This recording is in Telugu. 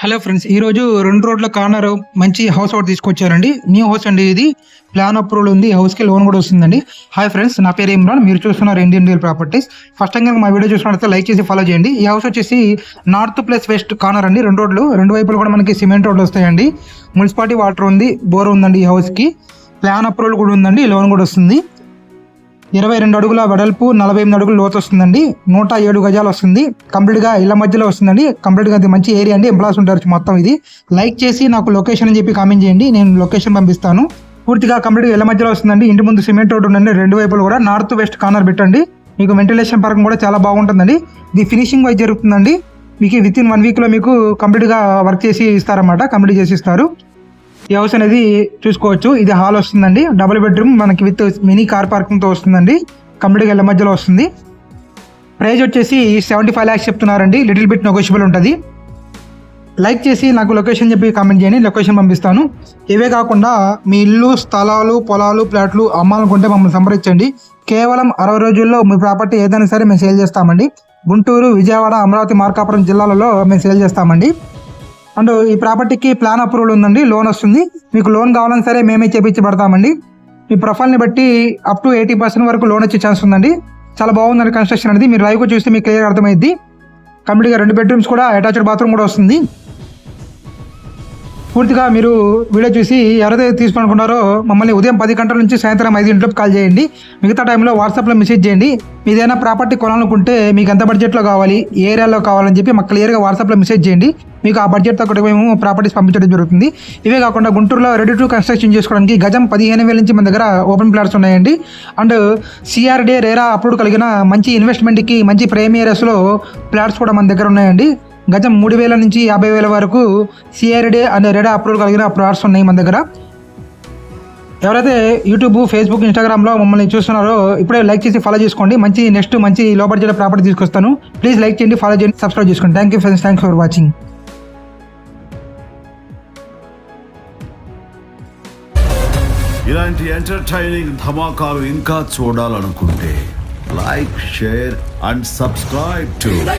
హలో ఫ్రెండ్స్, ఈరోజు 2 రోడ్ల కార్నర్ మంచి హౌస్ ఒకటి తీసుకొచ్చారండి. న్యూ హౌస్ అండి. ఇది ప్లాన్ అప్రూవల్ ఉంది. హౌస్కి లోన్ కూడా వస్తుందండి. హాయ్ ఫ్రెండ్స్, నా పేరు ఇమ్రాన్. మీరు చూస్తున్నారు Indian real properties. First time మా వీడియో చూసినట్లయితే లైక్ చేసి ఫాలో చేయండి. ఈ హౌస్ వచ్చేసి నార్త్ ప్లస్ వెస్ట్ కార్నర్ అండి. 2 రోడ్లు, 2 వైపులు కూడా మనకి సిమెంట్ రోడ్లు వస్తాయండి. మున్సిపాలిటీ వాటర్ ఉంది, బోర్ ఉందండి. ఈ హౌస్కి ప్లాన్ అప్రూవల్ కూడా ఉందండి, లోన్ కూడా వస్తుంది. 22 అడుగుల వెడల్పు, 48 అడుగులు లోతు వస్తుందండి. 107 గజాలు వస్తుంది. కంప్లీట్గా ఇళ్ల మధ్యలో వస్తుందండి. కంప్లీట్గా అది మంచి ఏరియా అండి. ఎంప్లాయీస్ ఉంటారు మొత్తం. ఇది లైక్ చేసి నాకు లొకేషన్ అని చెప్పి కామెంట్ చేయండి, నేను లొకేషన్ పంపిస్తాను. పూర్తిగా కంప్లీట్గా ఇళ్ల మధ్యలో వస్తుందండి. ఇంటి ముందు సిమెంట్ రోడ్ ఉందండి. 2 వైపులు కూడా నార్త్ వెస్ట్ కార్నర్ పెట్టండి. మీకు వెంటిలేషన్ పరంగా కూడా చాలా బాగుంటుందండి. ఇది ఫినిషింగ్ వైజ్ జరుగుతుందండి. మీకు వితిన్ 1 వీక్లో మీకు కంప్లీట్గా వర్క్ చేసి ఇస్తారన్నమాట. కంప్లీట్ చేసి ఇస్తారు. ఈ హౌస్ అనేది చూసుకోవచ్చు. ఇది హాల్ వస్తుందండి. డబుల్ బెడ్రూమ్ మనకి విత్ మినీ కార్ పార్కింగ్తో వస్తుందండి. కంప్లీట్గా ఇళ్ల మధ్యలో వస్తుంది. ప్రైస్ వచ్చేసి 75 lakhs చెప్తున్నారండి. లిటిల్ బిట్ నెగోషియబుల్ ఉంటుంది. లైక్ చేసి నాకు లొకేషన్ చెప్పి కామెంట్ చేయండి, లొకేషన్ పంపిస్తాను. ఇవే కాకుండా మీ ఇల్లు, స్థలాలు, పొలాలు, ప్లాట్లు అమ్మాలనుకుంటే మమ్మల్ని సంప్రదించండి. కేవలం 60 రోజుల్లో మీ ప్రాపర్టీ ఏదైనా సరే మేము సేల్ చేస్తామండి. గుంటూరు, విజయవాడ, అమరావతి, మార్కాపురం జిల్లాలలో మేము సేల్ చేస్తామండి. అండ్ ఈ ప్రాపర్టీకి ప్లాన్ అప్రూవల్ ఉందండి, లోన్ వస్తుంది. మీకు లోన్ కావాలని సరే మేమే చేపించి పెడతామండి. మీ ప్రొఫైల్ని బట్టి అప్ టు 80% వరకు లోన్ వచ్చే ఛాన్స్ ఉందండి. చాలా బాగుందండి కన్స్ట్రక్షన్ అనేది. మీరు లైవ్గా చూస్తే మీకు క్లియర్ అర్థమైంది. కంప్లీట్గా 2 బెడ్రూమ్స్ కూడా అటాచ్డ్ బాత్రూమ్ కూడా వస్తుంది. పూర్తిగా మీరు వీడియో చూసి ఎవరైతే తీసుకోనుకున్నారో మమ్మల్ని ఉదయం 10 గంటల నుంచి సాయంత్రం 5 గంటలకు కాల్ చేయండి. మిగతా టైంలో వాట్సాప్లో మెసేజ్ చేయండి. మీదైనా ప్రాపర్టీ కొనాలనుకుంటే మీకు ఎంత బడ్జెట్లో కావాలి, ఏ ఏరియాలో కావాలని చెప్పి మాకు క్లియర్గా వాట్సాప్లో మెసేజ్ చేయండి. మీకు ఆ బడ్జెట్తో కూడా మేము ప్రాపర్టీస్ పంపించడం జరుగుతుంది. ఇవే కాకుండా గుంటూరులో రెడీ టు కన్స్ట్రక్షన్ చేసుకోవడానికి గజం 15,000 నుంచి మన దగ్గర ఓపెన్ ప్లాట్స్ ఉన్నాయండి. అండ్ సిఆర్డే రేరా అప్రూవ్ కలిగిన మంచి ఇన్వెస్ట్మెంట్కి మంచి ప్రైమ్ ఏరియాస్లో ప్లాట్స్ కూడా మన దగ్గర ఉన్నాయండి. గజం 3,000 నుంచి 50,000 వరకు సిఆర్డే అండ్ రెడా అప్రూవల్ కలిగిన ప్లాట్స్ ఉన్నాయి మన దగ్గర. ఎవరైతే యూట్యూబ్, ఫేస్బుక్, ఇన్స్టాగ్రామ్లో మమ్మల్ని చూస్తున్నారో ఇప్పుడే లైక్ చేసి ఫాలో చేసుకోండి. నెక్స్ట్ మంచి లో బడ్జెట్ ప్రాపర్టీ తీసుకొస్తాను. ప్లీజ్ లైక్ చేయండి, ఫాలో చేయండి, సబ్స్క్రైబ్ చేసుకోండి. Thank you friends, thanks for watching. ఇలాంటి ఎంటర్టైనింగ్ ధమాకాలు ఇంకా చూడాలనుకుంటే like, share and subscribe to